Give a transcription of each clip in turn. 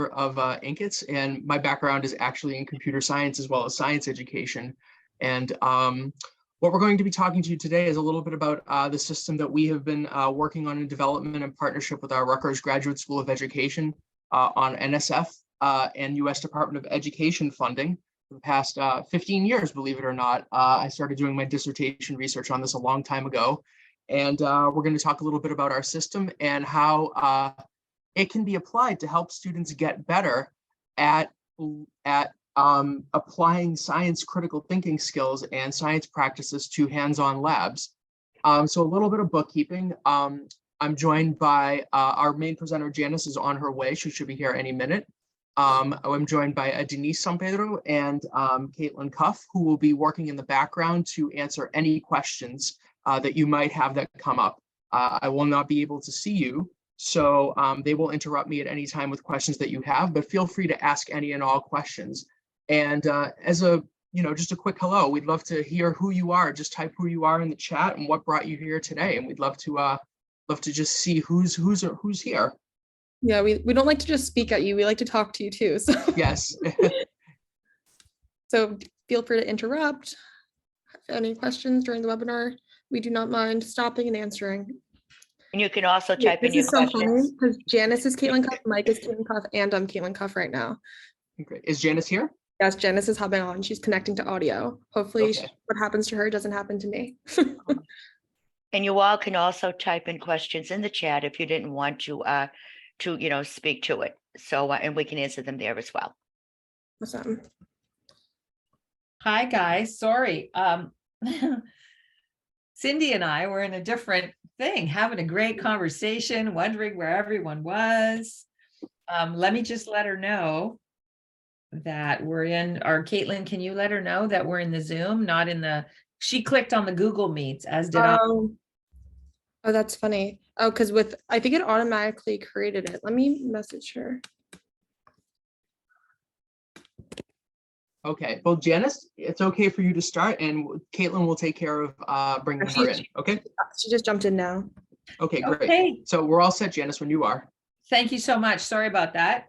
of Inq-ITS, and my background is actually in computer science as well as science education. And what we're going to be talking to you today is a little bit about the system that we have been working on in development in partnership with our Rutgers Graduate School of Education on NSF and U.S. Department of Education funding for the past 15 years, believe it or not. I started doing my dissertation research on this a long time ago. And we're going to talk a little bit about our system and how it can be applied to help students get better at applying science critical thinking skills and science practices to hands-on labs. So a little bit of bookkeeping. I'm joined by our main presenter, Janice, is on her way. She should be here any minute. I'm joined by Denise Sampedro and Caitlin Cuff, who will be working in the background to answer any questions that you might have that come up. I will not be able to see you, so they will interrupt me at any time with questions that you have, but feel free to ask any and all questions. And as a, just a quick hello, we'd love to hear who you are. Just type who you are in the chat and what brought you here today. And we'd love to just see who's here. Yeah, we don't like to just speak at you. We like to talk to you too. So yes. So feel free to interrupt. Any questions during the webinar, we do not mind stopping and answering. And you can also type in your questions. Because Janice is Caitlin Cuff, Mike is Caitlin Cuff, and I'm Caitlin Cuff right now. Great. Is Janice here? Yes, Janice is hopping on. She's connecting to audio. Hopefully okay. What happens to her doesn't happen to me. And you all can also type in questions in the chat if you didn't want to speak to it. So, and we can answer them there as well. Awesome. Hi, guys. Sorry. Cindy and I were in a different thing, having a great conversation, wondering where everyone was. Let me just let her know that we're in, or Caitlin, can you let her know that we're in the Zoom, not in the, she clicked on the Google Meets, as did I. Oh, that's funny. Oh, because I think it automatically created it. Let me message her. Okay, well, Janice, it's okay for you to start, and Caitlin will take care of bringing her in, okay? She just jumped in now. Okay, great. Okay. So we're all set, Janice, when you are. Thank you so much. Sorry about that.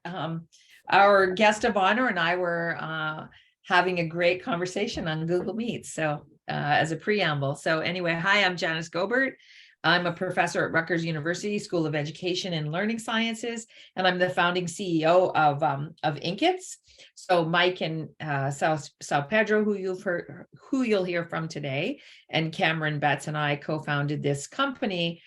Our guest of honor and I were having a great conversation on Google Meets, so as a preamble. So anyway, hi, I'm Janice Gobert. I'm a professor at Rutgers University School of Education and Learning Sciences, and I'm the founding CEO of Inq-ITS. So Mike and Sao Pedro, who you'll hear from today, and Cameron Betts and I co-founded this company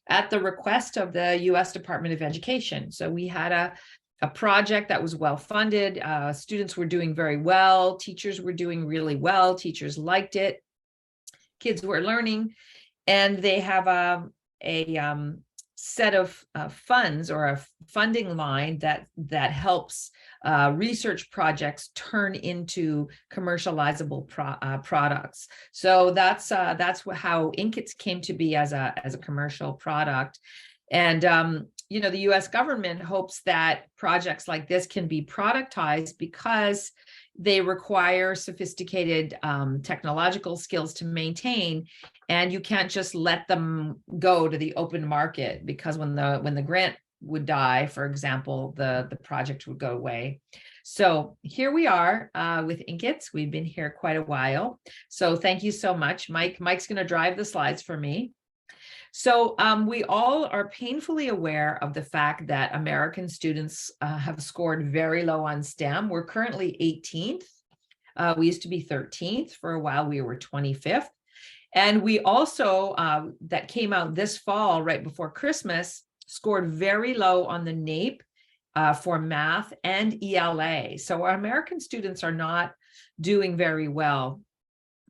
at the request of the U.S. Department of Education. So we had a project that was well funded. Students were doing very well. Teachers were doing really well. Teachers liked it. Kids were learning. And they have a set of funds or a funding line that helps research projects turn into commercializable products. So that's how Inq-ITS came to be as a commercial product. And the U.S. government hopes that projects like this can be productized because they require sophisticated technological skills to maintain, and you can't just let them go to the open market, because when the grant would die, for example, the project would go away. So here we are with Inq-ITS. We've been here quite a while. So thank you so much, Mike. Mike's going to drive the slides for me. So we all are painfully aware of the fact that American students have scored very low on STEM. We're currently 18th. We used to be 13th. For a while, we were 25th. And we also, that came out this fall, right before Christmas, scored very low on the NAEP for math and ELA. So our American students are not doing very well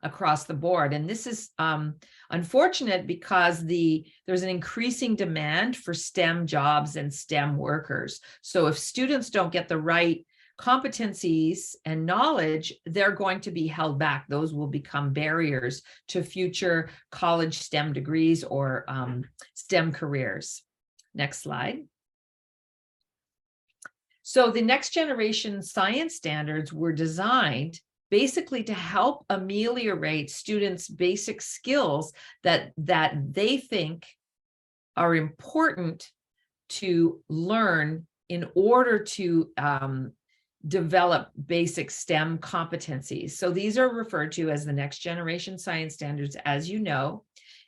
across the board. And this is unfortunate because there's an increasing demand for STEM jobs and STEM workers. So if students don't get the right competencies and knowledge, they're going to be held back. Those will become barriers to future college STEM degrees or STEM careers. Next slide. So the next generation science standards were designed basically to help ameliorate students' basic skills that they think are important to learn in order to develop basic STEM competencies. So these are referred to as the next generation science standards, as you know.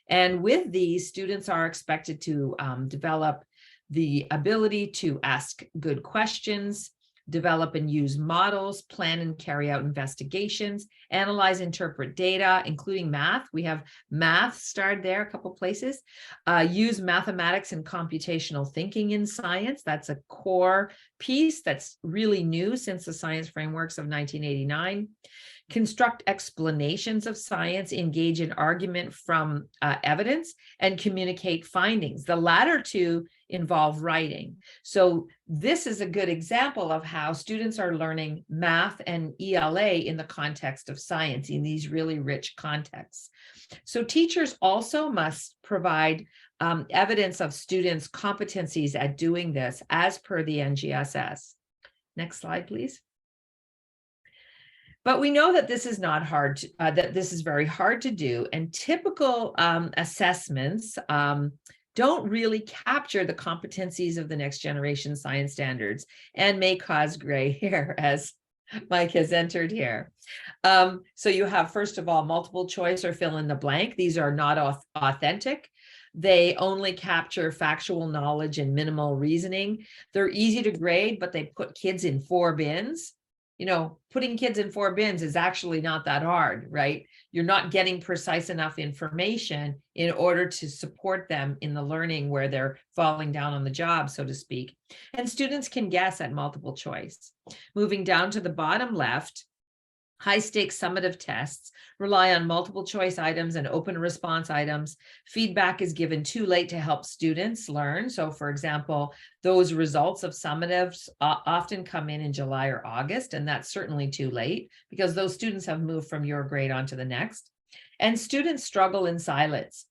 And with these, students are expected to develop the ability to ask good questions, develop and use models, plan and carry out investigations, analyze, interpret data, including math. We have math starred there a couple places. Use mathematics and computational thinking in science. That's a core piece that's really new since the science frameworks of 1989. Construct explanations of science, engage in argument from evidence, and communicate findings. The latter two involve writing. So this is a good example of how students are learning math and ELA in the context of science, in these really rich contexts. So teachers also must provide evidence of students' competencies at doing this as per the NGSS. Next slide, please. But we know that this is not hard, that this is very hard to do, and typical assessments don't really capture the competencies of the next generation science standards and may cause gray hair, as Mike has entered here. So you have, first of all, multiple choice or fill in the blank. These are not authentic. They only capture factual knowledge and minimal reasoning. They're easy to grade, but they put kids in 4 bins. You know, putting kids in 4 bins is actually not that hard, right? You're not getting precise enough information in order to support them in the learning where they're falling down on the job, so to speak. And students can guess at multiple choice. Moving down to the bottom left, high-stakes summative tests rely on multiple choice items and open response items. Feedback is given too late to help students learn. So for example, those results of summatives often come in July or August, and that's certainly too late because those students have moved from your grade on to the next. And students struggle in silence.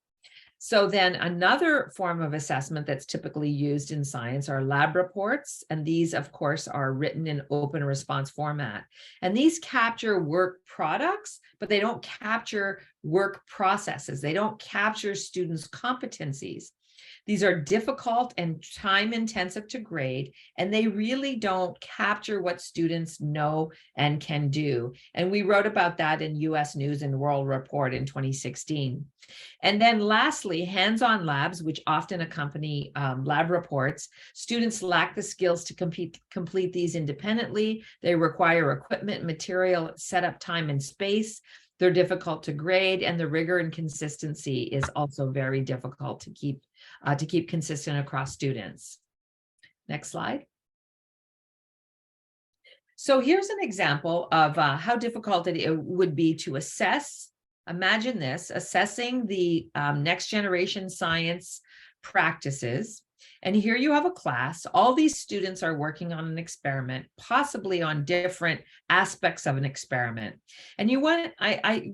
So then another form of assessment that's typically used in science are lab reports. And these, of course, are written in open response format. And these capture work products, but they don't capture work processes. They don't capture students' competencies. These are difficult and time-intensive to grade, and they really don't capture what students know and can do. And we wrote about that in US News and World Report in 2016. And then lastly, hands-on labs, which often accompany lab reports. Students lack the skills to complete these independently. They require equipment, material, setup time, and space. They're difficult to grade, and the rigor and consistency is also very difficult to keep consistent across students. Next slide. So here's an example of how difficult it would be to assess. Imagine this, assessing the next generation science practices. And here you have a class. All these students are working on an experiment, possibly on different aspects of an experiment. And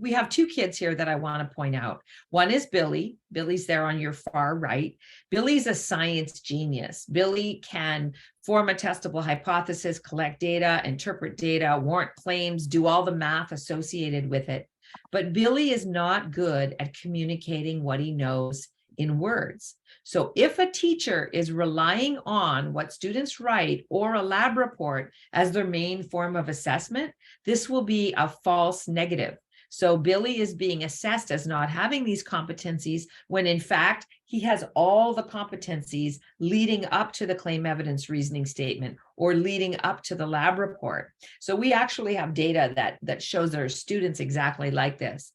we have 2 kids here that I want to point out. One is Billy. Billy's there on your far right. Billy's a science genius. Billy can form a testable hypothesis, collect data, interpret data, warrant claims, do all the math associated with it. But Billy is not good at communicating what he knows in words. So if a teacher is relying on what students write or a lab report as their main form of assessment, this will be a false negative. So Billy is being assessed as not having these competencies when in fact he has all the competencies leading up to the claim evidence reasoning statement or leading up to the lab report. So we actually have data that shows there are students exactly like this.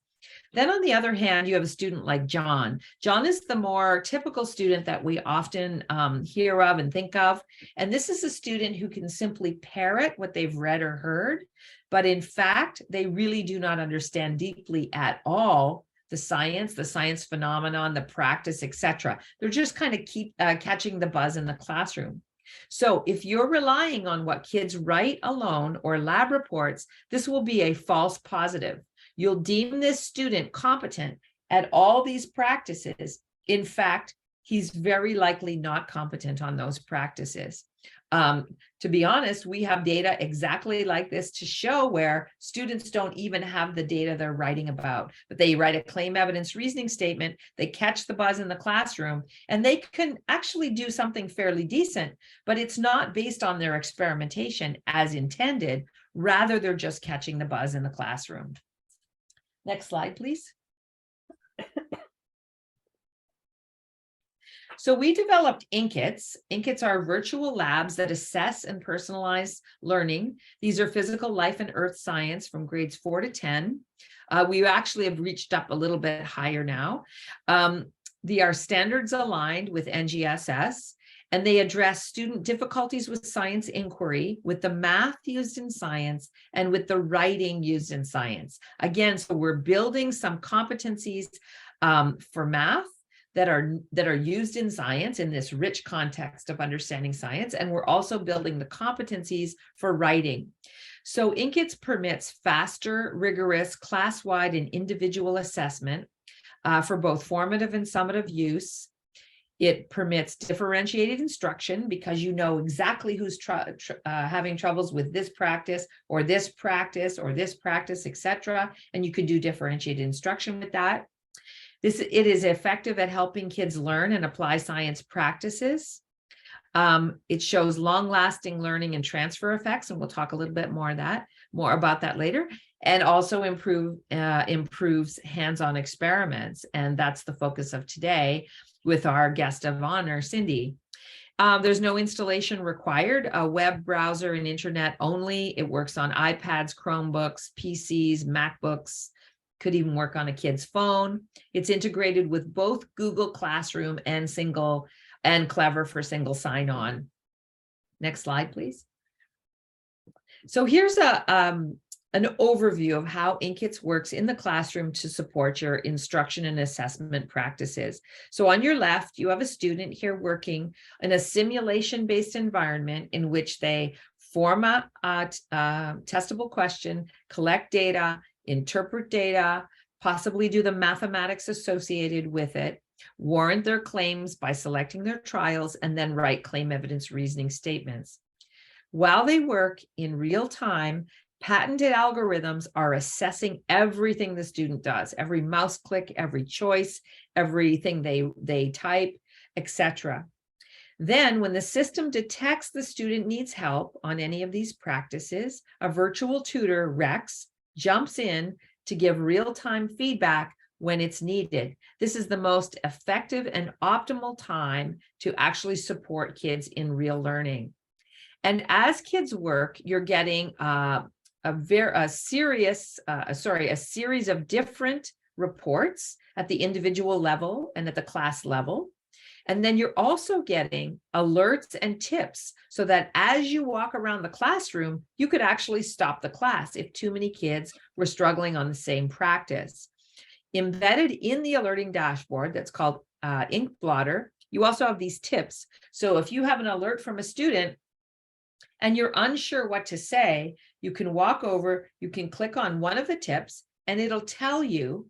Then on the other hand, you have a student like John. John is the more typical student that we often hear of and think of. And this is a student who can simply parrot what they've read or heard. But in fact, they really do not understand deeply at all the science phenomenon, the practice, etc. They're just kind of keep catching the buzz in the classroom. So if you're relying on what kids write alone or lab reports, this will be a false positive. You'll deem this student competent at all these practices. In fact, he's very likely not competent on those practices. To be honest, we have data exactly like this to show where students don't even have the data they're writing about, but they write a claim evidence reasoning statement, they catch the buzz in the classroom, and they can actually do something fairly decent, but it's not based on their experimentation as intended. Rather, they're just catching the buzz in the classroom. Next slide, please. So we developed Inq-ITS. Inq-ITS are virtual labs that assess and personalize learning. These are physical, life, and earth science from grades 4 to 10. We actually have reached up a little bit higher now. They are standards aligned with NGSS, and they address student difficulties with science inquiry, with the math used in science, and with the writing used in science. Again, so we're building some competencies for math that are used in science in this rich context of understanding science. And we're also building the competencies for writing. So Inq-ITS permits faster, rigorous, class-wide and individual assessment for both formative and summative use. It permits differentiated instruction because you know exactly who's having troubles with this practice or this practice or this practice, etc. And you could do differentiated instruction with that. It is effective at helping kids learn and apply science practices. It shows long-lasting learning and transfer effects, and we'll talk a little bit more about that later. And also improves hands-on experiments, and that's the focus of today with our guest of honor, Cindy. There's no installation required, a web browser and internet only. It works on iPads, Chromebooks, PCs, MacBooks, could even work on a kid's phone. It's integrated with both Google Classroom and Clever for single sign-on. Next slide, please. So here's an overview of how Inq-ITS works in the classroom to support your instruction and assessment practices. So on your left, you have a student here working in a simulation-based environment in which they form a testable question, collect data, interpret data, possibly do the mathematics associated with it, warrant their claims by selecting their trials, and then write claim evidence reasoning statements. While they work in real time, patented algorithms are assessing everything the student does, every mouse click, every choice, everything they type, etc. Then when the system detects the student needs help on any of these practices, a virtual tutor, Rex, jumps in to give real-time feedback when it's needed. This is the most effective and optimal time to actually support kids in real learning. And as kids work, you're getting a series of different reports at the individual level and at the class level. And then you're also getting alerts and tips so that as you walk around the classroom, you could actually stop the class if too many kids were struggling on the same practice. Embedded in the alerting dashboard that's called Inq Blotter, you also have these tips. So if you have an alert from a student and you're unsure what to say, you can walk over, you can click on one of the tips, and it'll tell you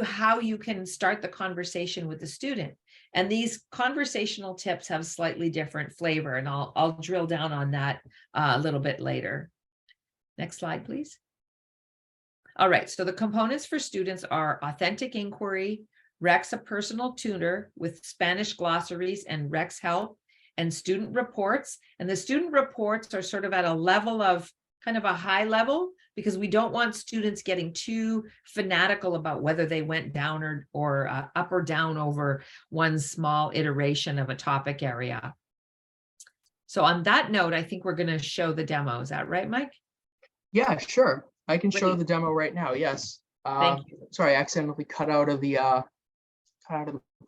how you can start the conversation with the student. And these conversational tips have slightly different flavor, and I'll drill down on that a little bit later. Next slide, please. All right, so the components for students are authentic inquiry, Rex, a personal tutor with Spanish glossaries and Rex help, and student reports. And the student reports are sort of at a level of kind of a high level, because we don't want students getting too fanatical about whether they went down or up or down over one small iteration of a topic area. So on that note, I think we're going to show the demo. Is that right, Mike? Yeah, sure. I can show Great. the demo right now. Yes. Thank you. Sorry, I accidentally cut out of the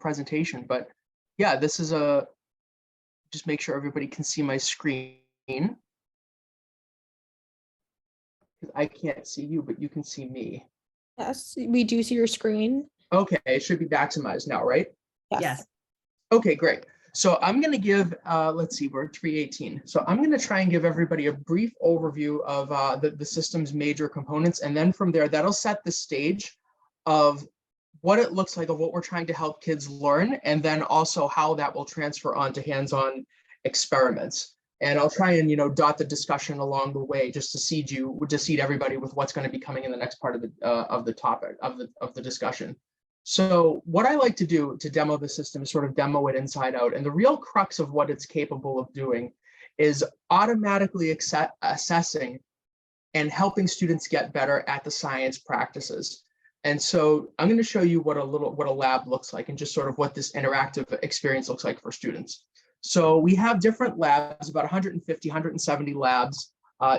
presentation, but yeah, this is just make sure everybody can see my screen. I can't see you, but you can see me. Yes, we do see your screen. Okay, it should be maximized now, right? Yes. Okay, great. So I'm going to give, let's see, we're at 3:18. So I'm going to try and give everybody a brief overview of the system's major components. And then from there, that'll set the stage of what it looks like, of what we're trying to help kids learn, and then also how that will transfer onto hands-on experiments. And I'll try and, dot the discussion along the way just to seed everybody with what's going to be coming in the next part of the topic of the discussion. So what I like to do to demo the system is sort of demo it inside out. And the real crux of what it's capable of doing is automatically assessing and helping students get better at the science practices. And so I'm going to show you what a lab looks like and just sort of what this interactive experience looks like for students. So we have different labs, about 150, 170 labs,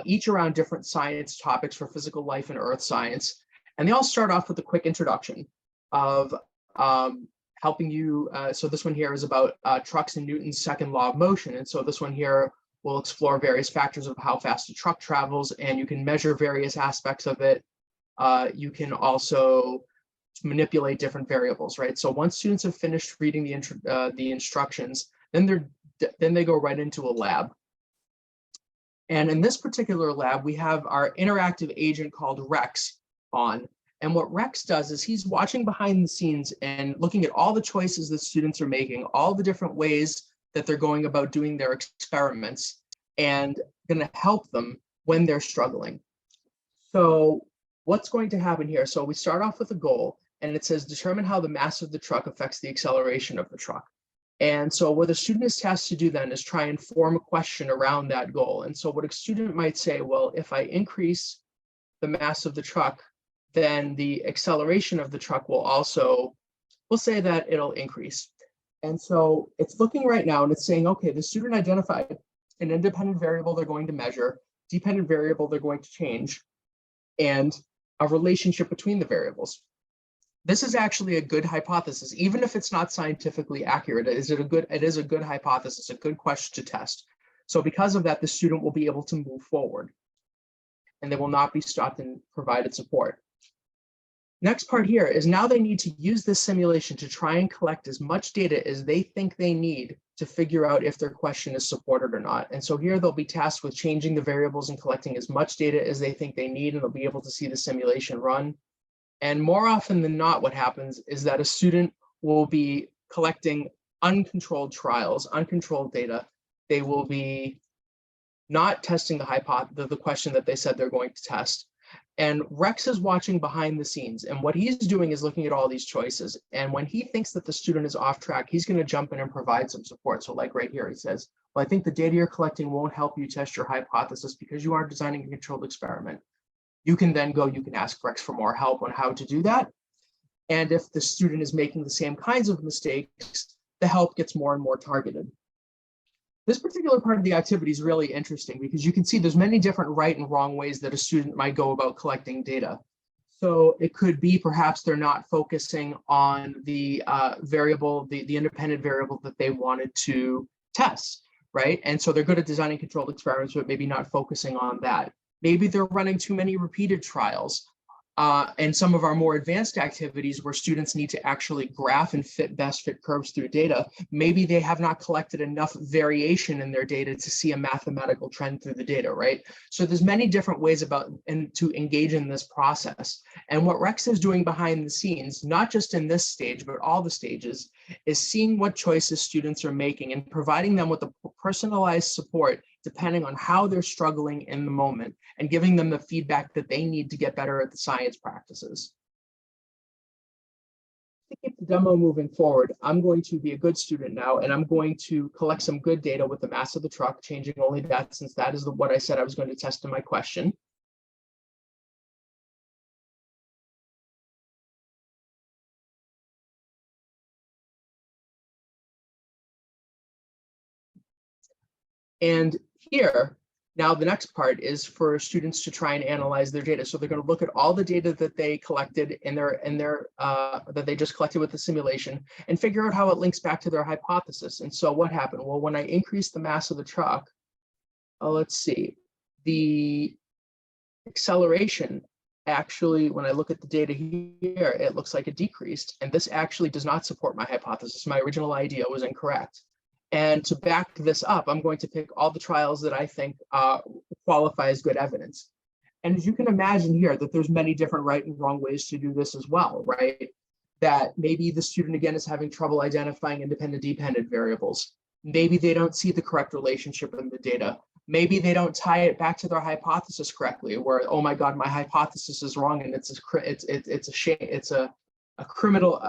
each around different science topics for physical life and earth science. And they all start off with a quick introduction of helping you. So this one here is about trucks and Newton's second law of motion. And so this one here will explore various factors of how fast a truck travels, and you can measure various aspects of it. You can also manipulate different variables, right? So once students have finished reading the instructions, then they go right into a lab. And in this particular lab, we have our interactive agent called Rex on. And what Rex does is he's watching behind the scenes and looking at all the choices that students are making, all the different ways that they're going about doing their experiments, and going to help them when they're struggling. So what's going to happen here? So we start off with a goal, and it says determine how the mass of the truck affects the acceleration of the truck. And so what the student is tasked to do then is try and form a question around that goal. And so what a student might say, well, if I increase the mass of the truck, then the acceleration of the truck will also, we'll say that it'll increase. And so it's looking right now and it's saying, okay, the student identified an independent variable they're going to measure, dependent variable they're going to change, and a relationship between the variables. This is actually a good hypothesis, even if it's not scientifically accurate. It is a good hypothesis, a good question to test. So because of that, the student will be able to move forward and they will not be stopped and provided support. Next part here is now they need to use this simulation to try and collect as much data as they think they need to figure out if their question is supported or not. And so here they'll be tasked with changing the variables and collecting as much data as they think they need, and they'll be able to see the simulation run. And more often than not, what happens is that a student will be collecting uncontrolled trials, uncontrolled data. They will be not testing the question that they said they're going to test. And Rex is watching behind the scenes, and what he's doing is looking at all these choices. And when he thinks that the student is off track, he's going to jump in and provide some support. So like right here, he says, well, I think the data you're collecting won't help you test your hypothesis because you aren't designing a controlled experiment. You can ask Rex for more help on how to do that. And if the student is making the same kinds of mistakes, the help gets more and more targeted. This particular part of the activity is really interesting because you can see there's many different right and wrong ways that a student might go about collecting data. So it could be perhaps they're not focusing on the variable, the independent variable that they wanted to test, right? And so they're good at designing controlled experiments, but maybe not focusing on that. Maybe they're running too many repeated trials. And some of our more advanced activities where students need to actually graph and best fit curves through data, maybe they have not collected enough variation in their data to see a mathematical trend through the data, right? So there's many different ways to engage in this process. And what Rex is doing behind the scenes, not just in this stage, but all the stages, is seeing what choices students are making and providing them with a personalized support depending on how they're struggling in the moment and giving them the feedback that they need to get better at the science practices. To keep the demo moving forward, I'm going to be a good student now, and I'm going to collect some good data with the mass of the truck, changing only that since that is what I said I was going to test in my question. And here, now the next part is for students to try and analyze their data. So they're going to look at all the data that they collected that they just collected with the simulation and figure out how it links back to their hypothesis. And so what happened? Well, when I increased the mass of the truck, let's see, the acceleration actually, when I look at the data here, it looks like it decreased. And this actually does not support my hypothesis. My original idea was incorrect. And to back this up, I'm going to pick all the trials that I think qualify as good evidence. And as you can imagine here, that there's many different right and wrong ways to do this as well, right? That maybe the student, again, is having trouble identifying independent, dependent variables. Maybe they don't see the correct relationship in the data. Maybe they don't tie it back to their hypothesis correctly, where, oh my God, my hypothesis is wrong, and it's a shame, it's a criminal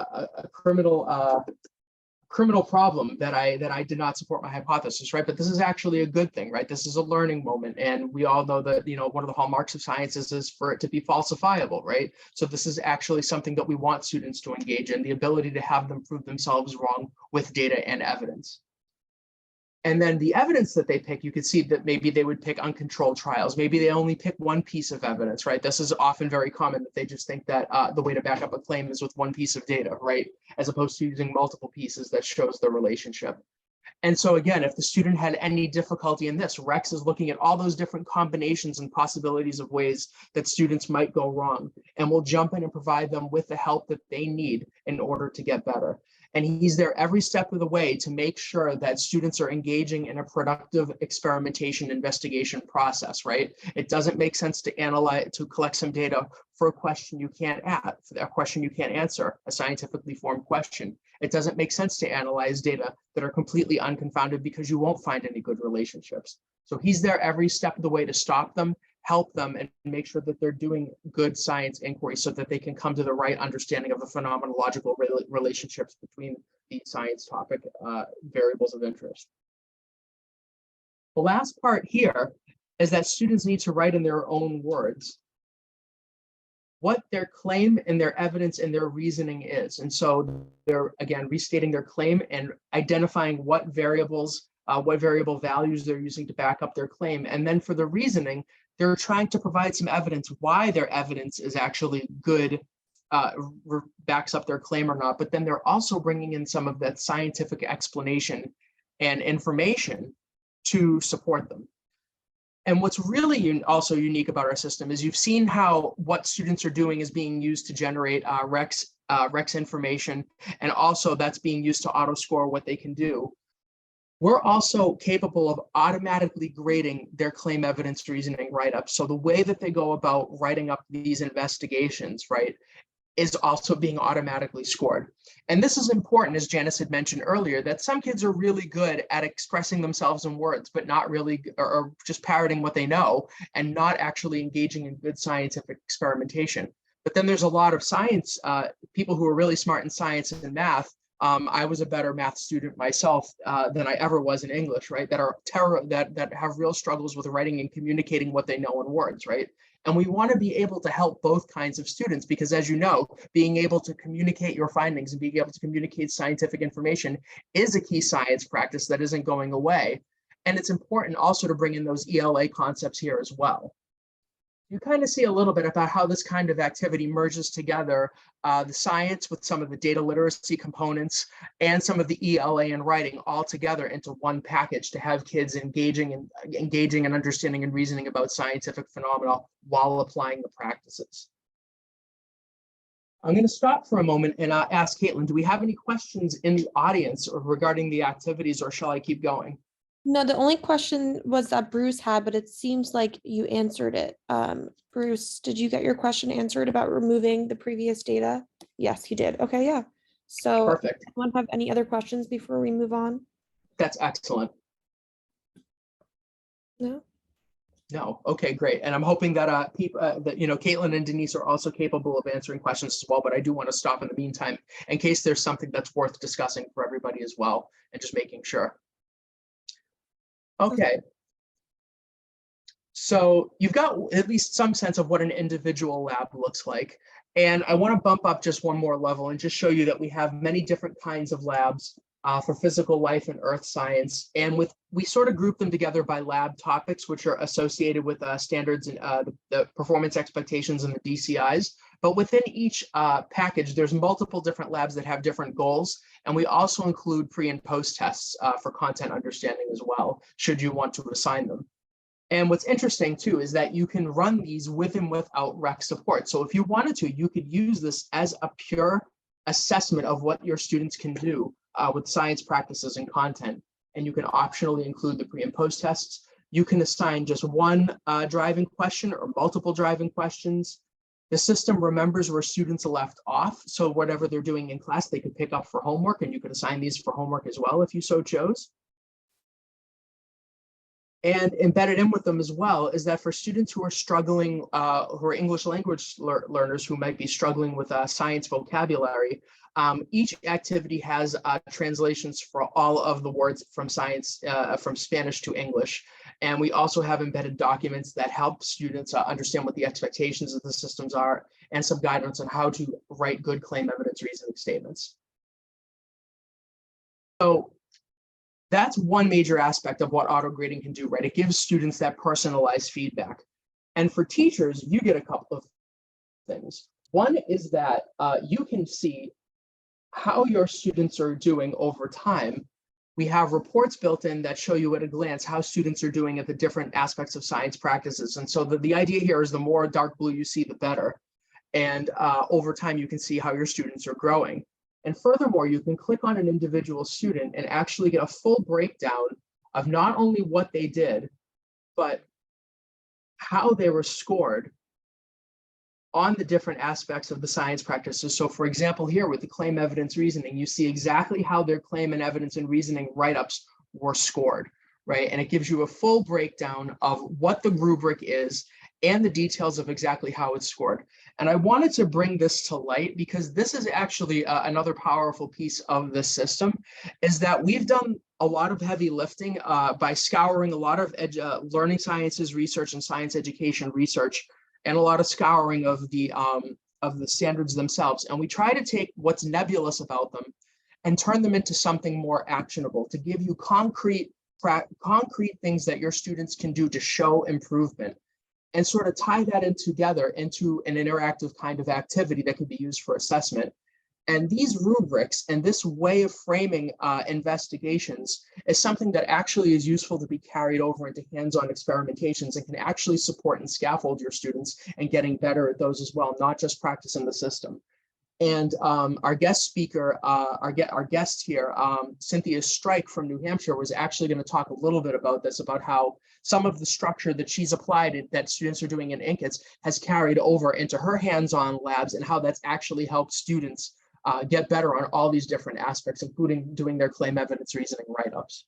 problem that I did not support my hypothesis, right? But this is actually a good thing, right? This is a learning moment, and we all know that, you know, one of the hallmarks of science is for it to be falsifiable, right? So this is actually something that we want students to engage in, the ability to have them prove themselves wrong with data and evidence. And then the evidence that they pick, you could see that maybe they would pick uncontrolled trials. Maybe they only pick one piece of evidence, right? This is often very common, that they just think that the way to back up a claim is with one piece of data, right? As opposed to using multiple pieces that shows the relationship. And so again, if the student had any difficulty in this, Rex is looking at all those different combinations and possibilities of ways that students might go wrong, and will jump in and provide them with the help that they need in order to get better. And he's there every step of the way to make sure that students are engaging in a productive experimentation investigation process, right? It doesn't make sense to collect some data for a question you can't answer, a scientifically formed question. It doesn't make sense to analyze data that are completely unconfounded, because you won't find any good relationships. So he's there every step of the way to stop them, help them, and make sure that they're doing good science inquiry so that they can come to the right understanding of the phenomenological relationships between the science topic variables of interest. The last part here is that students need to write in their own words what their claim and their evidence and their reasoning is. And so they're, again, restating their claim and identifying what variable values they're using to back up their claim. And then for the reasoning, they're trying to provide some evidence why their evidence is actually good, backs up their claim or not. But then they're also bringing in some of that scientific explanation and information to support them. And what's really also unique about our system is you've seen how what students are doing is being used to generate Rex information, and also that's being used to auto score what they can do. We're also capable of automatically grading their claim evidence reasoning write-up. So the way that they go about writing up these investigations, right, is also being automatically scored. And this is important, as Janice had mentioned earlier, that some kids are really good at expressing themselves in words, but not really, or just parroting what they know and not actually engaging in good scientific experimentation. But then there's a lot of science, people who are really smart in science and math. I was a better math student myself than I ever was in English, right? That have real struggles with writing and communicating what they know in words, right? And we want to be able to help both kinds of students, because as you know, being able to communicate your findings and being able to communicate scientific information is a key science practice that isn't going away. And it's important also to bring in those ELA concepts here as well. You kind of see a little bit about how this kind of activity merges together the science with some of the data literacy components and some of the ELA and writing all together into one package to have kids engaging and understanding and reasoning about scientific phenomena while applying the practices. I'm going to stop for a moment and ask Caitlin, do we have any questions in the audience or regarding the activities, or shall I keep going? No, the only question was that Bruce had, but it seems like you answered it. Bruce, did you get your question answered about removing the previous data? Yes, he did. Okay, yeah. So Perfect. anyone have any other questions before we move on? That's excellent. No? No. Okay, great. And I'm hoping that Caitlin and Denise are also capable of answering questions as well, but I do want to stop in the meantime in case there's something that's worth discussing for everybody as well, and just making sure. Okay. So you've got at least some sense of what an individual lab looks like. And I want to bump up just one more level and just show you that we have many different kinds of labs for physical life and earth science. And we sort of group them together by lab topics, which are associated with standards and the performance expectations and the DCIs. But within each package, there's multiple different labs that have different goals. And we also include pre and post tests for content understanding as well, should you want to assign them. And what's interesting too is that you can run these with and without rec support. So if you wanted to, you could use this as a pure assessment of what your students can do with science practices and content. And you can optionally include the pre and post tests. You can assign just one driving question or multiple driving questions. The system remembers where students are left off. So whatever they're doing in class, they could pick up for homework, and you could assign these for homework as well if you so chose. And embedded in with them as well is that for students who are struggling, who are English language learners who might be struggling with science vocabulary, each activity has translations for all of the words from science, from Spanish to English. And we also have embedded documents that help students understand what the expectations of the systems are and some guidance on how to write good claim evidence reasoning statements. So that's one major aspect of what auto grading can do, right? It gives students that personalized feedback. And for teachers, you get a couple of things. One is that you can see how your students are doing over time. We have reports built in that show you at a glance how students are doing at the different aspects of science practices. And so the idea here is the more dark blue you see, the better. And over time, you can see how your students are growing. And furthermore, you can click on an individual student and actually get a full breakdown of not only what they did, but how they were scored on the different aspects of the science practices. So for example, here with the claim evidence reasoning, you see exactly how their claim and evidence and reasoning write-ups were scored, right? And it gives you a full breakdown of what the rubric is and the details of exactly how it's scored. And I wanted to bring this to light because this is actually another powerful piece of the system, is that we've done a lot of heavy lifting by scouring a lot of learning sciences research and science education research, and a lot of scouring of the standards themselves. And we try to take what's nebulous about them and turn them into something more actionable, to give you concrete things that your students can do to show improvement, and sort of tie that in together into an interactive kind of activity that can be used for assessment. And these rubrics and this way of framing investigations is something that actually is useful to be carried over into hands-on experimentations and can actually support and scaffold your students and getting better at those as well, not just practicing the system. And our guest speaker, our guest here, Cynthia Strike from New Hampshire, was actually going to talk a little bit about this, about how some of the structure that she's applied that students are doing in Inq-ITS has carried over into her hands-on labs, and how that's actually helped students get better on all these different aspects, including doing their claim evidence reasoning write-ups.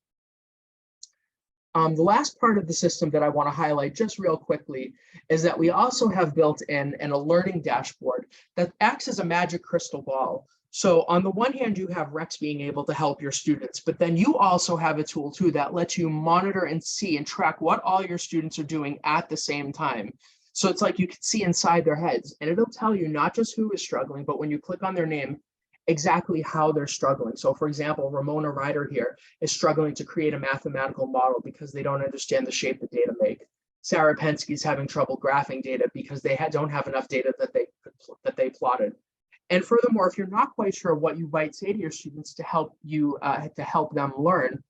The last part of the system that I want to highlight just real quickly is that we also have built in an alerting dashboard that acts as a magic crystal ball. So on the one hand, you have Rex being able to help your students, but then you also have a tool too that lets you monitor and see and track what all your students are doing at the same time. So it's like you can see inside their heads, and it'll tell you not just who is struggling, but when you click on their name, exactly how they're struggling. So for example, Ramona Ryder here is struggling to create a mathematical model because they don't understand the shape the data make. Sarah Penske is having trouble graphing data because they don't have enough data that they plotted. And furthermore, if you're not quite sure what you might say to your students to help you to help them learn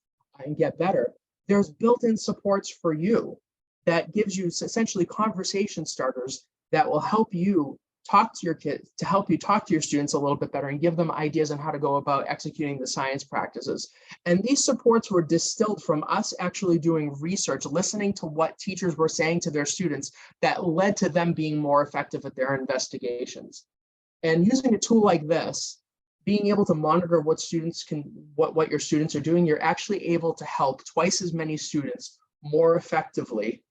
and get better, there's built-in supports for you that gives you essentially conversation starters that will help you talk to your kids, to help you talk to your students a little bit better and give them ideas on how to go about executing the science practices. And these supports were distilled from us actually doing research, listening to what teachers were saying to their students that led to them being more effective at their investigations. And using a tool like this, being able to monitor what students can, what your students are doing, you're actually able to help twice as many students more effectively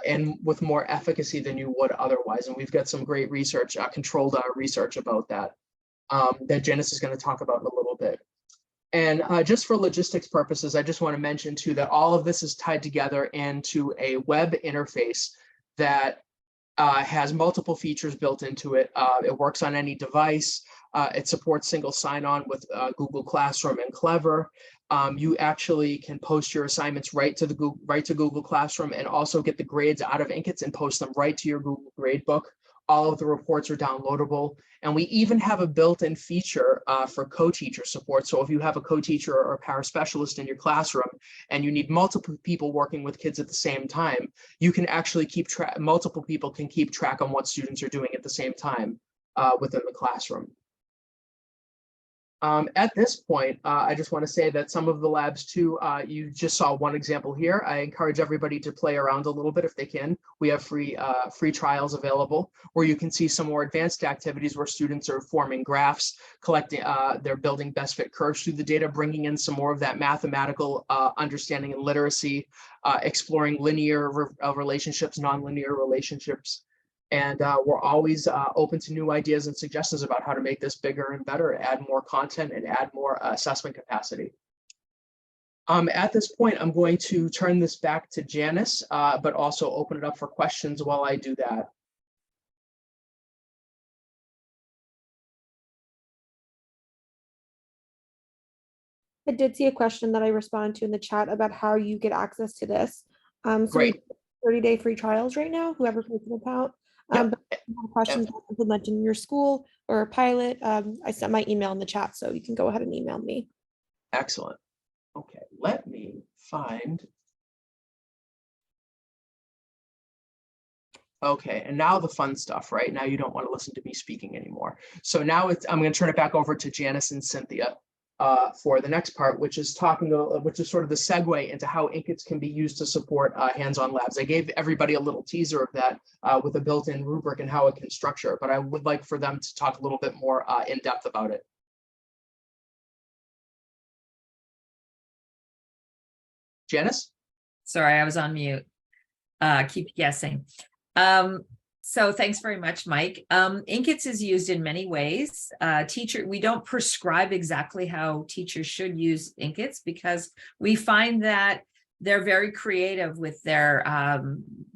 and with more efficacy than you would otherwise. And we've got some great research, controlled research about that, that Janice is going to talk about in a little bit. And just for logistics purposes, I just want to mention too that all of this is tied together into a web interface that has multiple features built into it. It works on any device. It supports single sign-on with Google Classroom and Clever. You actually can post your assignments right to Google Classroom and also get the grades out of Inq-ITS and post them right to your Google Gradebook. All of the reports are downloadable. And we even have a built-in feature for co-teacher support. So if you have a co-teacher or a paraspecialist in your classroom and you need multiple people working with kids at the same time, you can actually keep track, multiple people can keep track on what students are doing at the same time within the classroom. At this point, I just want to say that some of the labs too, you just saw one example here. I encourage everybody to play around a little bit if they can. We have free trials available where you can see some more advanced activities where students are forming graphs, collecting, they're building best fit curves through the data, bringing in some more of that mathematical understanding and literacy, exploring linear relationships, nonlinear relationships. And we're always open to new ideas and suggestions about how to make this bigger and better, add more content and add more assessment capacity. At this point, I'm going to turn this back to Janice, but also open it up for questions while I do that. I did see a question that I responded to in the chat about how you get access to this. So Great. 30-day free trials right now, whoever creates an account. Yep. But if you have questions about implementing in your school or a pilot, I sent my email in the chat, so you can go ahead and email me. Excellent. Okay, let me find. Okay, and now the fun stuff, right? Now you don't want to listen to me speaking anymore. So now I'm going to turn it back over to Janice and Cynthia for the next part, which is which is sort of the segue into how Inq-ITS can be used to support hands-on labs. I gave everybody a little teaser of that with a built-in rubric and how it can structure, but I would like for them to talk a little bit more in depth about it. Janice? Sorry, I was on mute. Keep guessing. So thanks very much, Mike. Inq-ITS is used in many ways. We don't prescribe exactly how teachers should use Inq-ITS because we find that they're very creative with their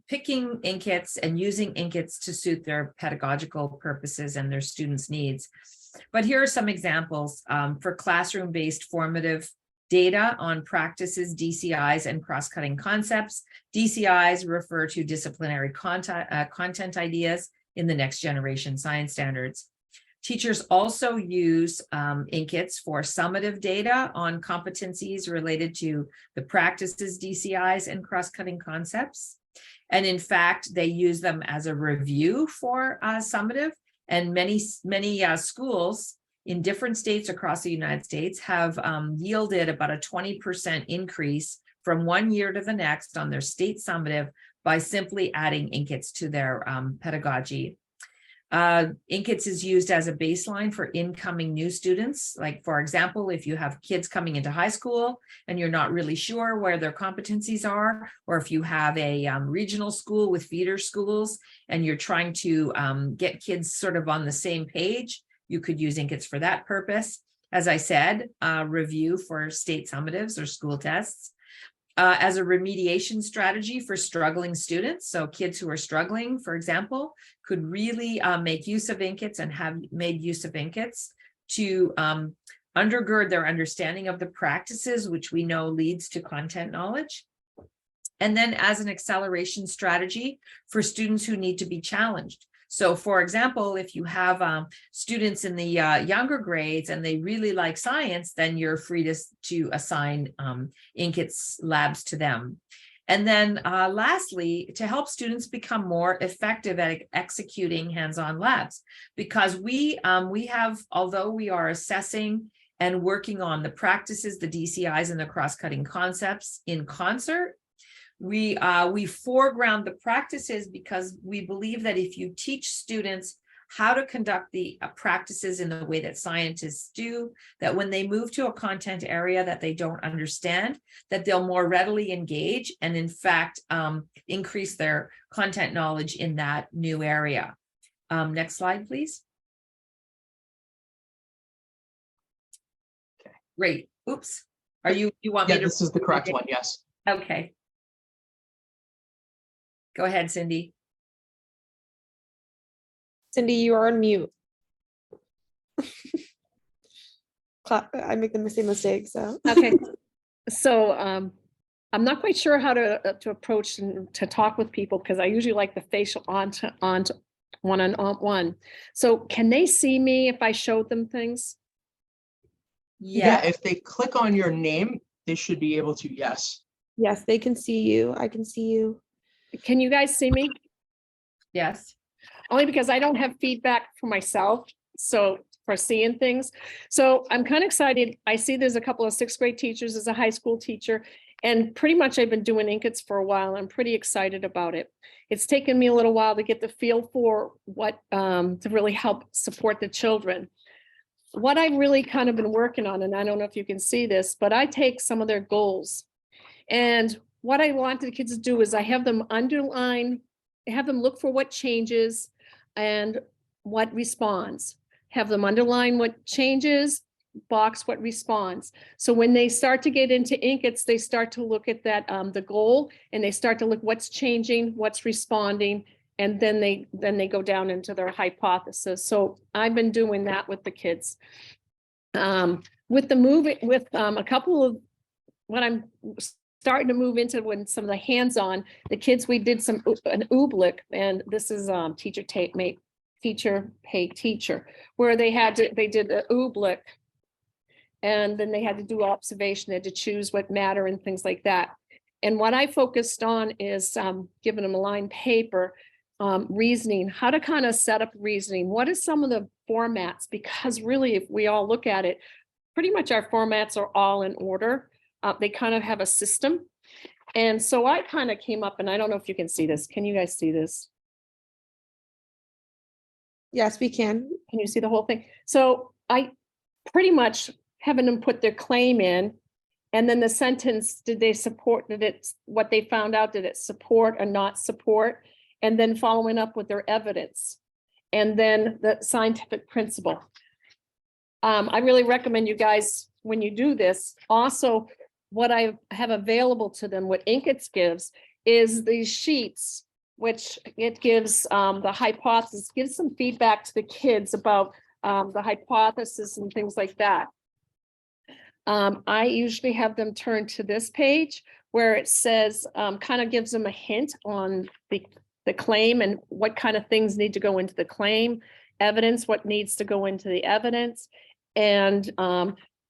picking Inq-ITS and using Inq-ITS to suit their pedagogical purposes and their students' needs. But here are some examples for classroom-based formative data on practices, DCIs, and cross-cutting concepts. DCIs refer to disciplinary content ideas in the next generation science standards. Teachers also use Inq-ITS for summative data on competencies related to the practices, DCIs, and cross-cutting concepts. And in fact, they use them as a review for summative, and many schools in different states across the United States have yielded about a 20% increase from one year to the next on their state summative by simply adding Inq-ITS to their pedagogy. Inq-ITS is used as a baseline for incoming new students. Like, for example, if you have kids coming into high school and you're not really sure where their competencies are, or if you have a regional school with feeder schools and you're trying to get kids sort of on the same page, you could use Inq-ITS for that purpose. As I said, review for state summatives or school tests. As a remediation strategy for struggling students. So kids who are struggling, for example, could really make use of Inq-ITS and have made use of Inq-ITS to undergird their understanding of the practices, which we know leads to content knowledge. And then as an acceleration strategy for students who need to be challenged. So for example, if you have students in the younger grades and they really like science, then you're free to assign Inq-ITS labs to them. And then lastly, to help students become more effective at executing hands-on labs, because we have, although we are assessing and working on the practices, the DCIs and the cross-cutting concepts in concert, we foreground the practices because we believe that if you teach students how to conduct the practices in the way that scientists do, that when they move to a content area that they don't understand, that they'll more readily engage and in fact increase their content knowledge in that new area. Next slide, please. Okay. Great. Oops. You want me to? This is the correct one, yes. Okay. Go ahead, Cindy. Cindy, you are on mute. I make the same mistake, so. Okay, so I'm not quite sure how to approach and to talk with people because I usually like the facial on one. So can they see me if I showed them things? Yeah, if they click on your name, they should be able to, yes. Yes, they can see you. I can see you. Can you guys see me? Yes. Only because I don't have feedback for myself. So for seeing things. So I'm kind of excited. I see there's a couple of 6th grade teachers as a high school teacher, and pretty much I've been doing Inq-ITS for a while. I'm pretty excited about it. It's taken me a little while to get the feel for what to really help support the children. What I've really kind of been working on, and I don't know if you can see this, but I take some of their goals. And what I want the kids to do is I have them underline, have them look for what changes and what responds. Have them underline what changes, box what responds. So when they start to get into Inq-ITS, they start to look at that, the goal, and they start to look what's changing, what's responding, and then they go down into their hypothesis. So I've been doing that with the kids. With the moving, with a couple of what I'm starting to move into when some of the hands-on, the kids, we did an oobleck, and this is teacher pay teacher, where they did the oobleck, and then they had to do observation, they had to choose what matter and things like that. And what I focused on is giving them a line paper, reasoning, how to kind of set up reasoning. What are some of the formats? Because really, if we all look at it, pretty much our formats are all in order. They kind of have a system. And so I kind of came up, and I don't know if you can see this. Can you guys see this? Yes, we can. Can you see the whole thing? So I pretty much having them put their claim in, and then the sentence, did they support, what they found out, did it support or not support? And then following up with their evidence, and then the scientific principle. I really recommend you guys, when you do this, also what I have available to them, what Inq-ITS gives, is these sheets, which it gives the hypothesis, gives some feedback to the kids about the hypothesis and things like that. I usually have them turn to this page where it says, kind of gives them a hint on the claim and what kind of things need to go into the claim, evidence, what needs to go into the evidence, and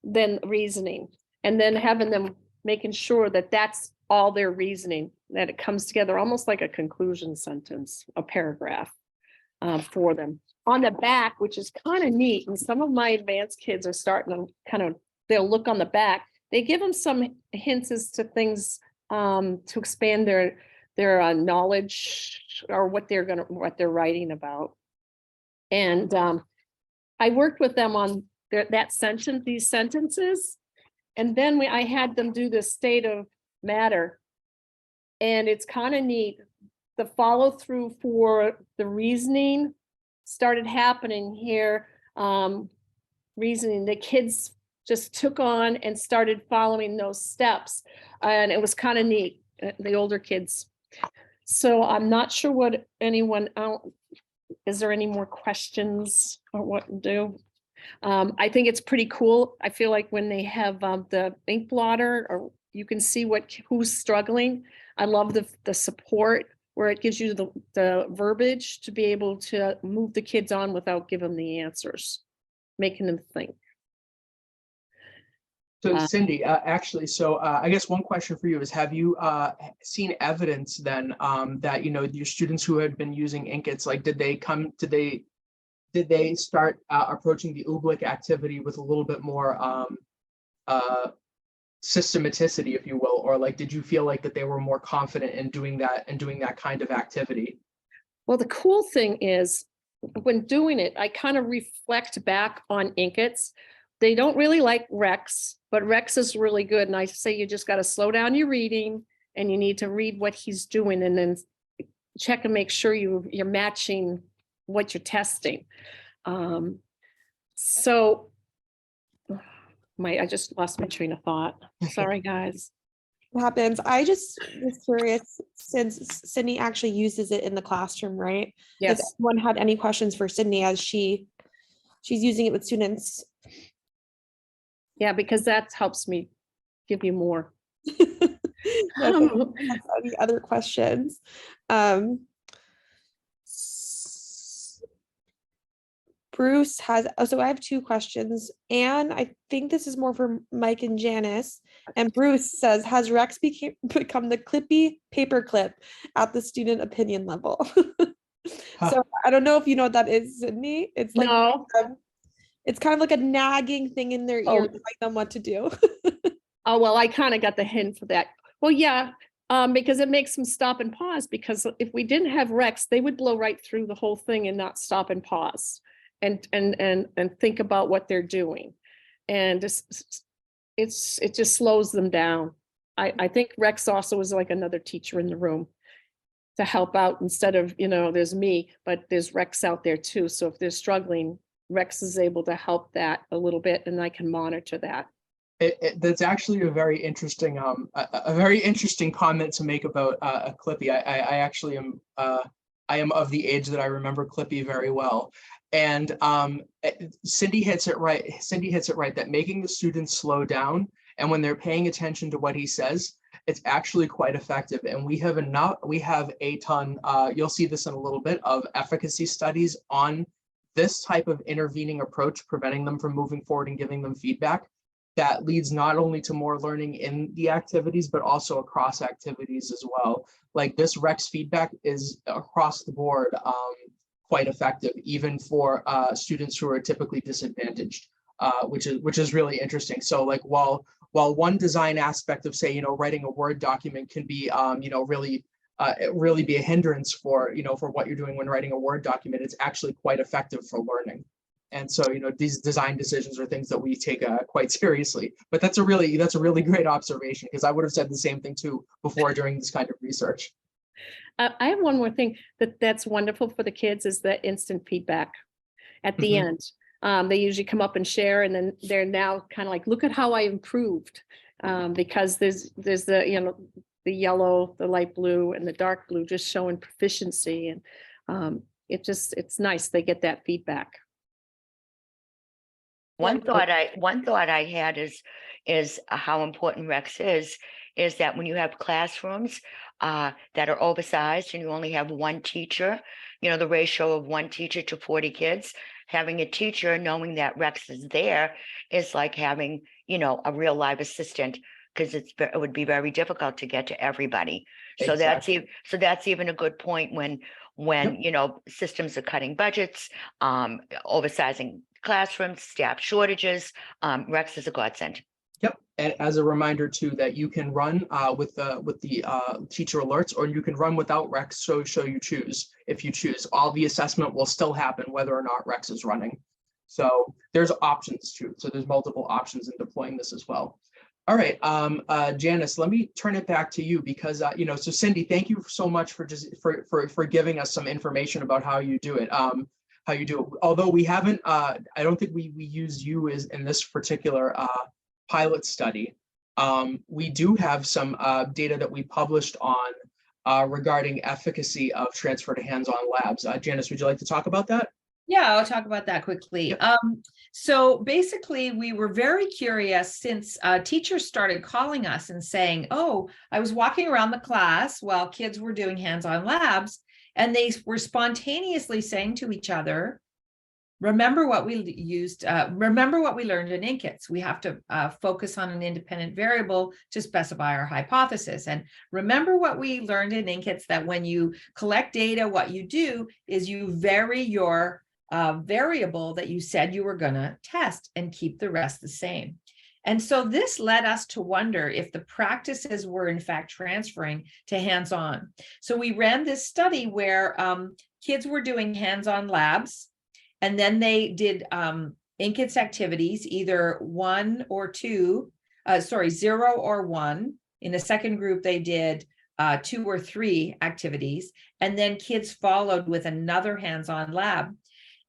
then reasoning, and then having them making sure that that's all their reasoning, that it comes together almost like a conclusion sentence, a paragraph for them. On the back, which is kind of neat, and some of my advanced kids are starting to kind of, they'll look on the back, they give them some hints as to things to expand their knowledge or what they're writing about. And I worked with them on these sentences, and then I had them do the state of matter, and it's kind of neat. The follow through for the reasoning started happening here. Reasoning, the kids just took on and started following those steps, and it was kind of neat, the older kids. So I'm not sure what anyone else, is there any more questions or what to do? I think it's pretty cool. I feel like when they have the ink blotter, or you can see who's struggling. I love the support where it gives you the verbiage to be able to move the kids on without giving them the answers, making them think. So Cindy, actually, so I guess one question for you is, have you seen evidence then that, you know, your students who had been using Inq-ITS, like, did they start approaching the oobleck activity with a little bit more systematicity, if you will, or like, did you feel like that they were more confident in doing that kind of activity? Well, the cool thing is, when doing it, I kind of reflect back on Inq-ITS. They don't really like Rex, but Rex is really good. And I say, you just got to slow down your reading, and you need to read what he's doing, and then check and make sure you're matching what you're testing. So I just lost my train of thought. Sorry, guys. What happens? I just was curious, since Sydney actually uses it in the classroom, right? Yes. If anyone had any questions for Sydney as she's using it with students. Yeah, because that helps me give you more. Any other questions? Bruce has, so I have two questions, and I think this is more for Mike and Janice. And Bruce says, has Rex become the clippy paperclip at the student opinion level? So I don't know if you know what that is, Sydney. It's like, No. It's kind of like a nagging thing in their Oh. ear, telling them what to do. Oh, well, I kind of got the hint for that. Well, yeah, because it makes them stop and pause, because if we didn't have Rex, they would blow right through the whole thing and not stop and pause and think about what they're doing. And it just slows them down. I think Rex also is like another teacher in the room to help out, instead of, there's me, but there's Rex out there too. So if they're struggling, Rex is able to help that a little bit, and I can monitor that. That's actually a very interesting a very interesting comment to make about Clippy. I actually am I am of the age that I remember Clippy very well, and Cindy hits it right. Cindy hits it right that making the students slow down, and when they're paying attention to what he says, it's actually quite effective. And we have a ton. You'll see this in a little bit, of efficacy studies on this type of intervening approach, preventing them from moving forward and giving them feedback. That leads not only to more learning in the activities, but also across activities as well. Like this Rex feedback is across the board quite effective, even for students who are typically disadvantaged, which is really interesting. So like while one design aspect of, say, writing a Word document can be, really be a hindrance for, for what you're doing when writing a Word document, it's actually quite effective for learning. And so, these design decisions are things that we take quite seriously. But that's a really great observation, because I would have said the same thing too before doing this kind of research. I have one more thing that's wonderful for the kids, is the instant feedback at the end. They usually come up and share, and then they're now kind of like, look at how I improved, because there's the the yellow, the light blue, and the dark blue just showing proficiency, and it's nice they get that feedback. One thought I had is how important Rex is that when you have classrooms that are oversized and you only have one teacher, the ratio of one teacher to 40 kids, having a teacher knowing that Rex is there is like having, a real live assistant, because it would be very difficult to get to everybody. So Exactly. that's even a good point when systems are cutting budgets, oversizing classrooms, staff shortages. Rex is a godsend. Yep. And as a reminder too, that you can run with the teacher alerts, or you can run without Rex. So you choose. If you choose, all the assessment will still happen whether or not Rex is running. So there's options too. So there's multiple options in deploying this as well. All right, Janice, let me turn it back to you, because so Cindy, thank you so much for for giving us some information about how you do it. Although we haven't, I don't think we use you as in this particular pilot study. We do have some data that we published on regarding efficacy of transfer to hands-on labs. Janice, would you like to talk about that? Yeah, I'll talk about that quickly. Yep. So basically, we were very curious, since teachers started calling us and saying, oh, I was walking around the class while kids were doing hands-on labs, and they were spontaneously saying to each other, remember what we learned in Inq-ITS. We have to focus on an independent variable to specify our hypothesis. And remember what we learned in Inq-ITS, that when you collect data, what you do is you vary your variable that you said you were going to test and keep the rest the same. And so this led us to wonder if the practices were in fact transferring to hands-on. So we ran this study where kids were doing hands-on labs, and then they did Inq-ITS activities, either 0 or 1. In the second group, they did 2 or 3 activities, and then kids followed with another hands-on lab.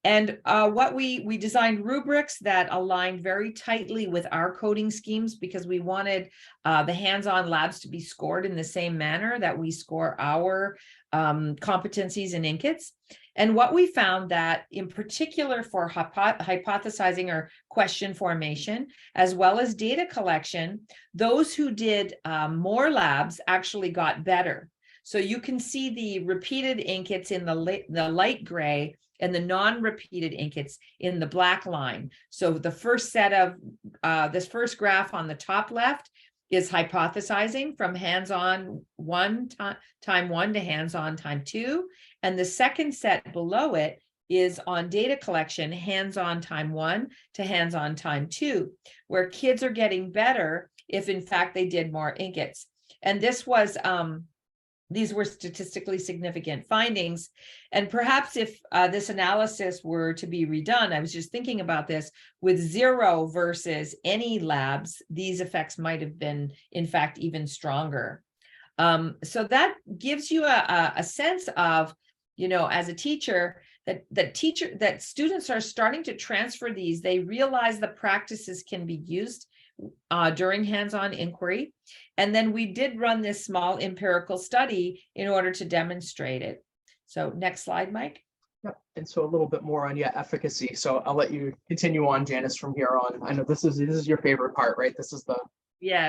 And what we designed rubrics that aligned very tightly with our coding schemes, because we wanted the hands-on labs to be scored in the same manner that we score our competencies in Inq-ITS. And what we found, that in particular for hypothesizing or question formation, as well as data collection, those who did more labs actually got better. So you can see the repeated Inq-ITS in the light gray, and the non-repeated Inq-ITS in the black line. So the first set of this first graph on the top left is hypothesizing from hands-on time one to hands-on time 2. And the second set below it is on data collection, hands-on time 1 to hands-on time 2, where kids are getting better if in fact they did more Inq-ITS. And this was, these were statistically significant findings. And perhaps if this analysis were to be redone, I was just thinking about this, with 0 versus any labs, these effects might have been, in fact, even stronger. So that gives you a sense of, you know, as a teacher, that students are starting to transfer these. They realize the practices can be used during hands-on inquiry. And then we did run this small empirical study in order to demonstrate it. So next slide, Mike. Yep. And so a little bit more on efficacy. So I'll let you continue on, Janice, from here on. I know this is your favorite part, right? This is the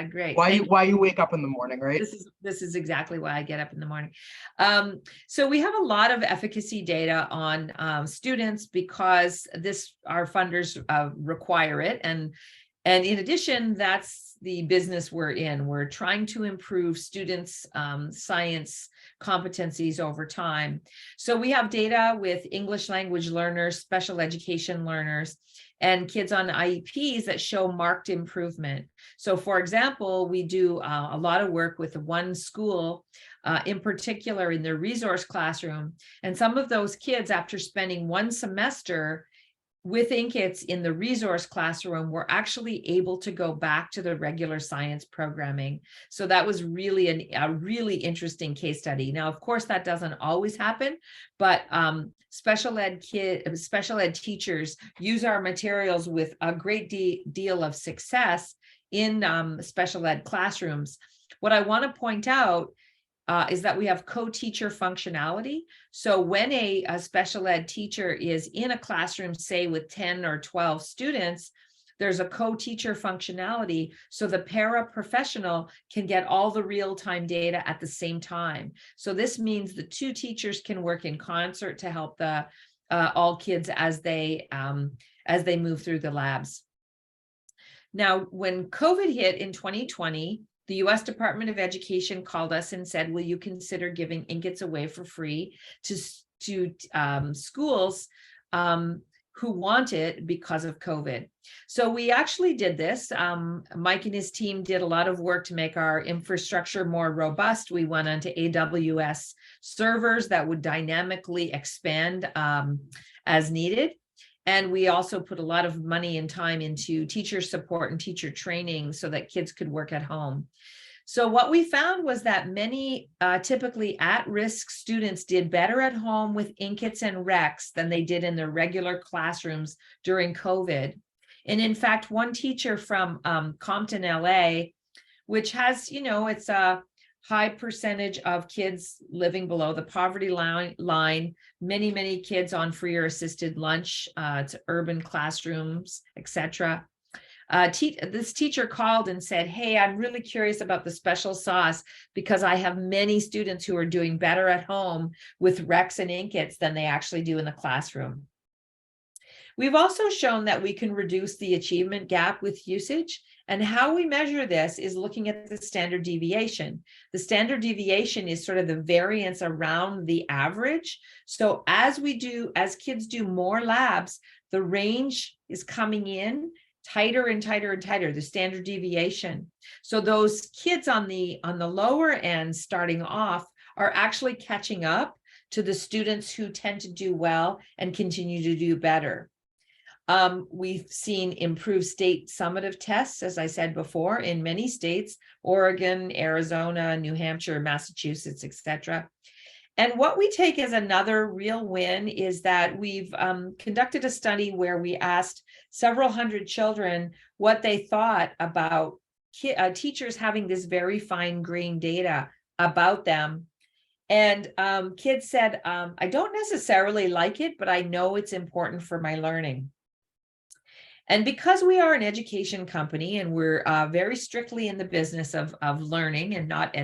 Great. why you wake up in the morning, right? This is exactly why I get up in the morning. So we have a lot of efficacy data on students because our funders require it, and in addition, that's the business we're in. We're trying to improve students' science competencies over time. So we have data with English language learners, special education learners, and kids on IEPs that show marked improvement. So for example, we do a lot of work with one school, in particular in their resource classroom. And some of those kids, after spending 1 semester with Inq-ITS in the resource classroom, were actually able to go back to the regular science programming. So that was really a really interesting case study. Now, of course, that doesn't always happen, but special ed teachers use our materials with a great deal of success in special ed classrooms. What I want to point out is that we have co-teacher functionality. So when a special ed teacher is in a classroom, say with 10 or 12 students, there's a co-teacher functionality. So the paraprofessional can get all the real-time data at the same time. So this means the 2 teachers can work in concert to help the all kids as they move through the labs. Now, when COVID hit in 2020, the US Department of Education called us and said, will you consider giving Inq-ITS away for free to schools who want it because of COVID? So we actually did this. Mike and his team did a lot of work to make our infrastructure more robust. We went onto AWS servers that would dynamically expand as needed. And we also put a lot of money and time into teacher support and teacher training so that kids could work at home. So what we found was that many typically at-risk students did better at home with Inq-ITS and Rex than they did in their regular classrooms during COVID. And in fact, one teacher from Compton, LA, which has, you know, it's a high percentage of kids living below the poverty line, many kids on free or assisted lunch, to urban classrooms, etc. This teacher called and said, hey, I'm really curious about the special sauce because I have many students who are doing better at home with Rex and Inq-ITS than they actually do in the classroom. We've also shown that we can reduce the achievement gap with usage. And how we measure this is looking at the standard deviation. The standard deviation is sort of the variance around the average. So as kids do more labs, the range is coming in tighter and tighter and tighter, the standard deviation. So those kids on the lower end starting off are actually catching up to the students who tend to do well and continue to do better. We've seen improved state summative tests, as I said before, in many states, Oregon, Arizona, New Hampshire, Massachusetts, etc. And what we take as another real win is that we've conducted a study where we asked several hundred children what they thought about teachers having this very fine-grained data about them. And kids said, I don't necessarily like it, but I know it's important for my learning. And because we are an education company and we're very strictly in the business of learning and not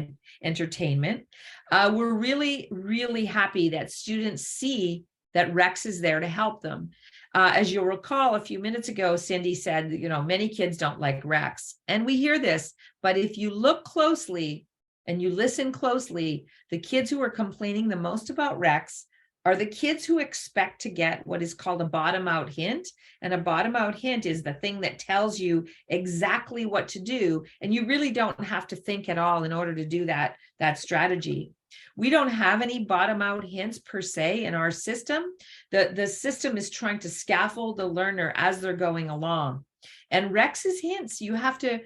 entertainment, we're really, really happy that students see that Rex is there to help them. As you'll recall, a few minutes ago, Cindy said, you know, many kids don't like Rex. And we hear this, but if you look closely and you listen closely, the kids who are complaining the most about Rex are the kids who expect to get what is called a bottom out hint. And a bottom out hint is the thing that tells you exactly what to do. And you really don't have to think at all in order to do that strategy. We don't have any bottom out hints per se in our system. The system is trying to scaffold the learner as they're going along. And Rex's hints, you have to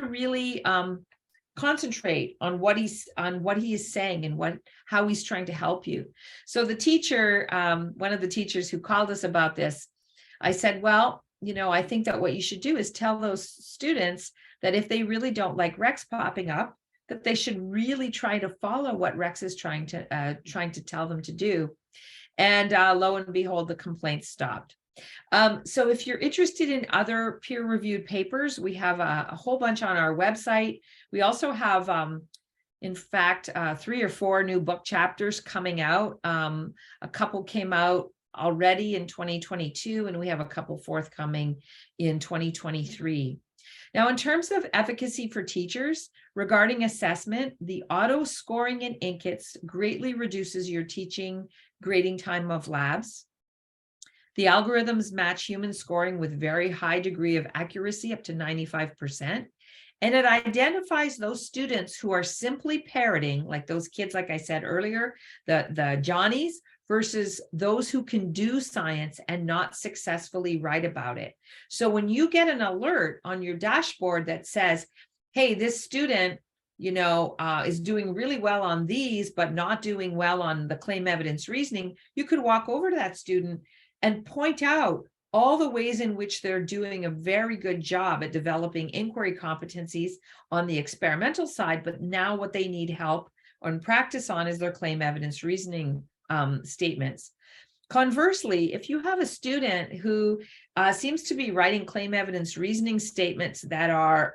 really concentrate on what he is saying and how he's trying to help you. So the teacher, one of the teachers who called us about this, I said, well, I think that what you should do is tell those students that if they really don't like Rex popping up, that they should really try to follow what Rex is trying to tell them to do. And lo and behold, the complaints stopped. So if you're interested in other peer-reviewed papers, we have a whole bunch on our website. We also have, in fact, 3 or 4 new book chapters coming out. A couple came out already in 2022, and we have a couple forthcoming in 2023. Now, in terms of efficacy for teachers, regarding assessment, the auto scoring in Inq-ITS greatly reduces your teaching grading time of labs. The algorithms match human scoring with very high degree of accuracy, up to 95%. And it identifies those students who are simply parroting, like those kids, like I said earlier, the Johnnies, versus those who can do science and not successfully write about it. So when you get an alert on your dashboard that says, hey, this student, is doing really well on these, but not doing well on the claim evidence reasoning, you could walk over to that student and point out all the ways in which they're doing a very good job at developing inquiry competencies on the experimental side, but now what they need help on practice on is their claim evidence reasoning statements. Conversely, if you have a student who seems to be writing claim evidence reasoning statements that are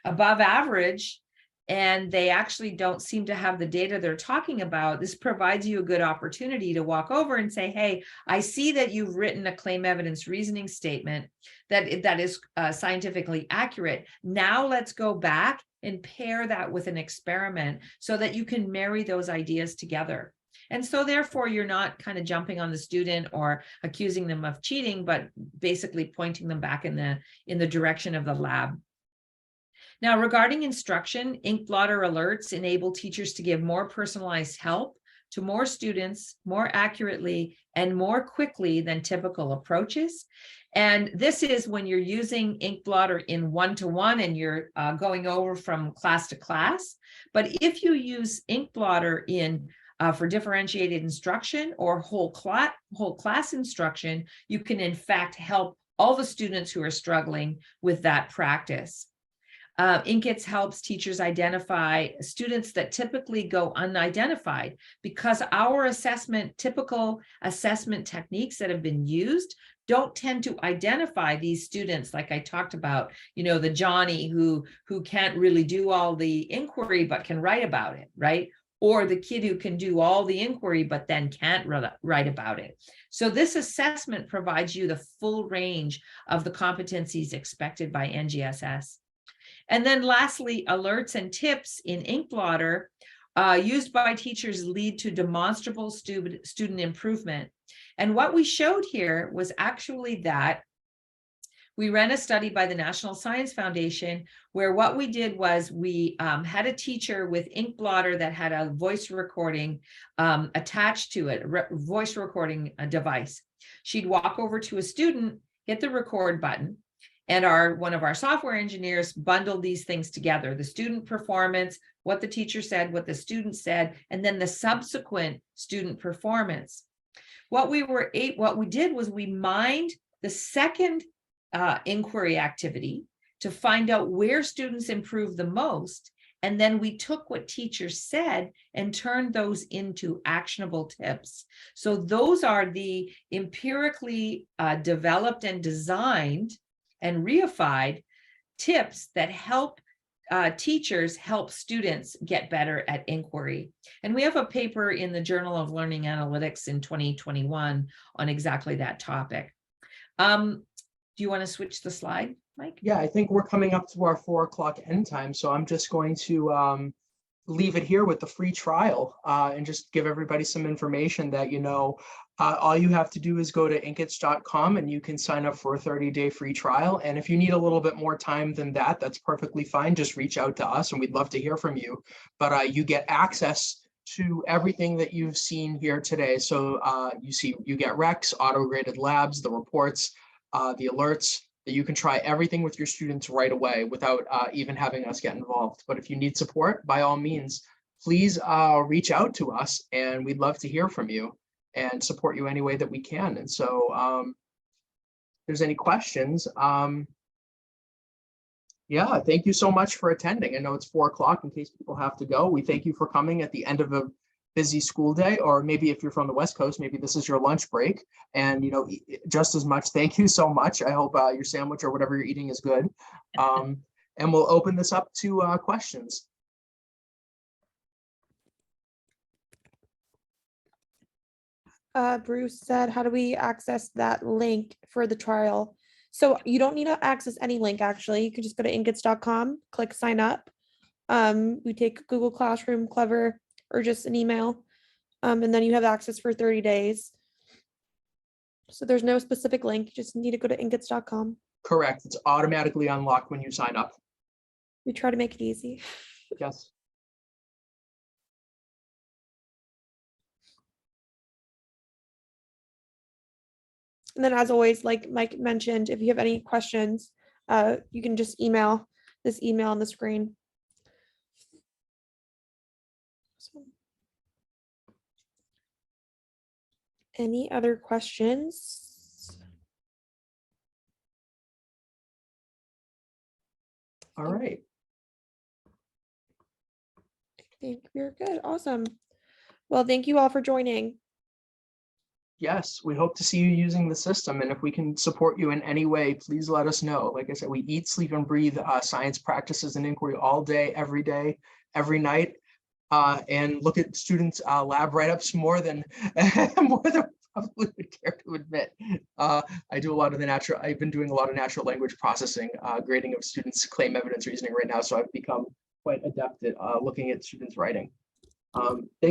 above average, and they actually don't seem to have the data they're talking about, this provides you a good opportunity to walk over and say, hey, I see that you've written a claim evidence reasoning statement that is scientifically accurate. Now let's go back and pair that with an experiment so that you can marry those ideas together. And so therefore, you're not kind of jumping on the student or accusing them of cheating, but basically pointing them back in the direction of the lab. Now, regarding instruction, Inq Blotter alerts enable teachers to give more personalized help to more students more accurately and more quickly than typical approaches. And this is when you're using Inq Blotter in one-to-one and you're going over from class to class. But if you use Inq Blotter for differentiated instruction or whole class instruction, you can in fact help all the students who are struggling with that practice. Inq-ITS helps teachers identify students that typically go unidentified because our typical assessment techniques that have been used don't tend to identify these students, like I talked about, the Johnny who can't really do all the inquiry but can write about it, right? Or the kid who can do all the inquiry but then can't write about it. So this assessment provides you the full range of the competencies expected by NGSS. And then lastly, alerts and tips in Inq Blotter used by teachers lead to demonstrable student improvement. And what we showed here was actually that we ran a study by the National Science Foundation where what we did was we had a teacher with Inq Blotter that had a voice recording attached to it, voice recording device. She'd walk over to a student, hit the record button, and one of our software engineers bundled these things together, the student performance, what the teacher said, what the student said, and then the subsequent student performance. What we did was we mined the second inquiry activity to find out where students improved the most. And then we took what teachers said and turned those into actionable tips. So those are the empirically developed and designed and reified tips that help teachers help students get better at inquiry. And we have a paper in the Journal of Learning Analytics in 2021 on exactly that topic. Do you want to switch the slide, Mike? Yeah, I think we're coming up to our 4 o'clock end time, so I'm just going to leave it here with the free trial and just give everybody some information that, all you have to do is go to Inq-ITS.com and you can sign up for a 30-day free trial. And if you need a little bit more time than that, that's perfectly fine. Just reach out to us and we'd love to hear from you. But you get access to everything that you've seen here today. So you get recs, auto-graded labs, the reports, the alerts, that you can try everything with your students right away without even having us get involved. But if you need support, by all means, please reach out to us and we'd love to hear from you and support you any way that we can. And so if there's any questions, yeah, thank you so much for attending. I know it's 4 o'clock in case people have to go. We thank you for coming at the end of a busy school day, or maybe if you're from the West Coast, maybe this is your lunch break. And, just as much, thank you so much. I hope your sandwich or whatever you're eating is good. And we'll open this up to questions. Bruce said, how do we access that link for the trial? So you don't need to access any link, actually. You can just go to Inq-ITS.com, click sign up. We take Google Classroom, Clever, or just an email. And then you have access for 30 days. So there's no specific link. You just need to go to Inq-ITS.com. Correct. It's automatically unlocked when you sign up. We try to make it easy. Yes. And then as always, like Mike mentioned, if you have any questions, you can just email this email on the screen. So, any other questions? All right. I think we're good. Awesome. Well, thank you all for joining. Yes, we hope to see you using the system. And if we can support you in any way, please let us know. Like I said, we eat, sleep, and breathe science practices and inquiry all day, every night. And look at students' lab write-ups more than probably would care to admit. I've been doing a lot of natural language processing, grading of students' claim evidence reasoning right now. So I've become quite adept at looking at students' writing.